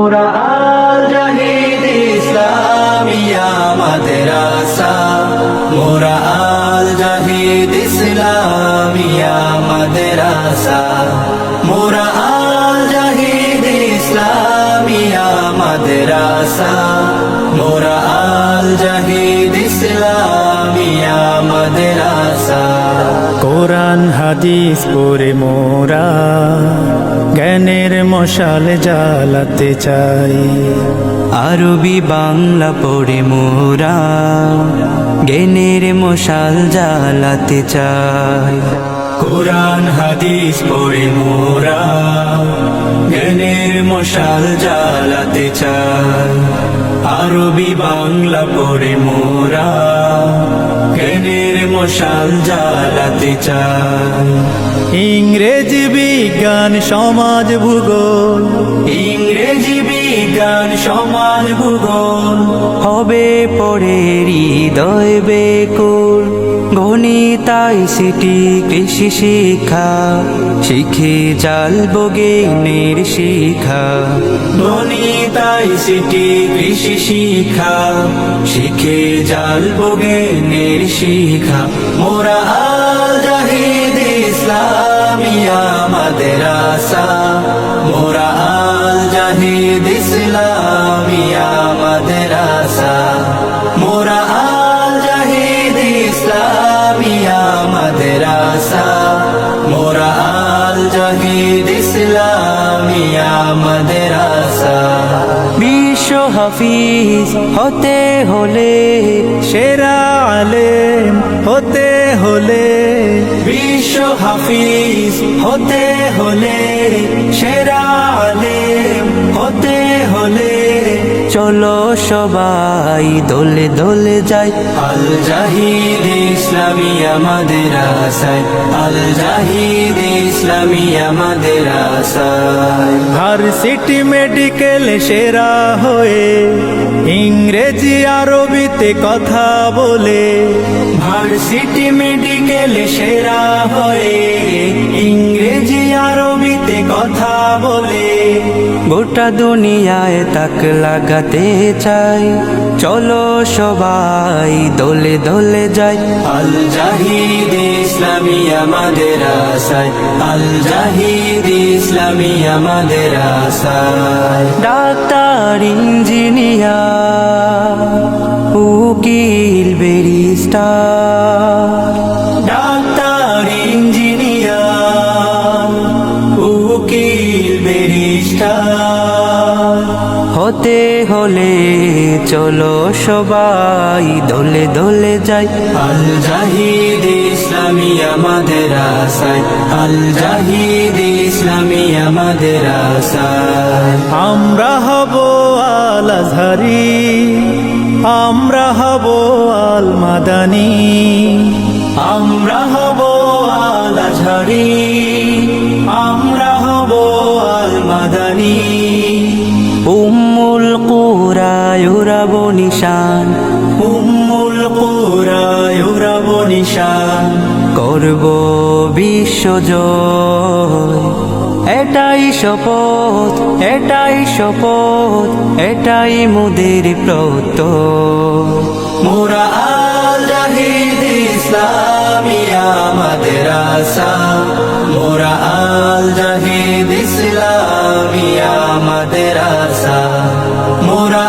মোরা আল জাহিদ ইসলামিয়া মাদ্রাসা, মোরা আল জাহিদ ইসলামিয়া মাদ্রাসা, মোরা আল জাহিদ ইসলামিয়া মাদ্রাসা, মোরা আল জাহিদ ইসলামিয়া মাদ্রাসা। কোরআন হাদিস পড়ে মোরা জ্ঞানের মশাল জ্বালাতে চাই। আরবি বাংলা পড়ে মোরা জ্ঞানের মশাল জ্বালাতে চাই। কোরআন হাদিস পড়ে মোরা জ্ঞানের মশাল জ্বালাতে চাই। আরবি বাংলা পড়ে মোরা জ্ঞানের মশাল জ্বালাতে চাই। ইংরেজি বিজ্ঞান সমাজ ভূগোল, ইংরেজি বিজ্ঞান সমাজ ভূগোল হবে পড়ে হৃদয় বেকুল। গণিত আইসিটি কৃষি শিক্ষা শিখে চালবো জ্ঞানের শিখা। গণিত আইসিটি কৃষি শিক্ষা শিখে চালবো জ্ঞানের শিখা। মোরা আল জাহিদ ইসলামিয়া মাদ্রাসা, মোরা আল জাহিদ ইসলামিয়া মাদ্রাসা, মোরা আল জাহিদ ইসলামিয়া মাদ্রাসা, মোরা আল জাহিদ ইসলামিয়া মাদ্রাসা। বিশ্ব হাফিজ হতে হলে, সেরা আলেম হতে হলে, বিশ্ব হাফিজ হতে হলে, সেরা আলেম হতে হলে চলো সবাই দোলে দোলে যাই আল জাহিদ ইসলামিয়া মাদ্রাসায়, আল জাহিদ ইসলামিয়া মাদ্রাসায়। ভার্সিটি মেডিকেল সেরা হয়ে ইংরেজি আরবিতে কথা বলে, ভার্সিটি মেডিকেল সেরা হয়ে ইংরেজি আরবিতে কথা বলে গোটা দুনিয়ায় তাক লাগাতে চাই। চলো সবাই দোলে দোলে যাই আল জাহিদ ইসলামিয়া মাদ্রাসায়, আল জাহিদ ইসলামিয়া মাদ্রাসায়। ডাক্তার, ইঞ্জিনিয়ার, উকিল, ব্যারিস্টার, ডাক্তার, ইঞ্জিনিয়ার, উকিল, ব্যারিস্টার হতে হলে চলো সবাই দোলে দোলে যাই আল জাহিদ ইসলামিয়া মাদ্রাসায়, আল জাহিদ ইসলামিয়া মাদ্রাসায়। আমরা হব আল আজহারি, আমরা হব আল মাদানী, আমরা হব আল আজহারি, আমরা হব আল মাদানী। উম্মুল কুরা ইউরাব নিশান, উম্মুল কুরা ইউরাব নিশান করব বিশ্বজয়। এটাই শপথ, এটাই শপথ, এটাই মোদের প্রত্যয়। মোরা আল জাহিদ ইসলামিয়া মাদ্রাসা, মোরা আল জাহিদ ইসলামিয়া মাদ্রাসা, মোরা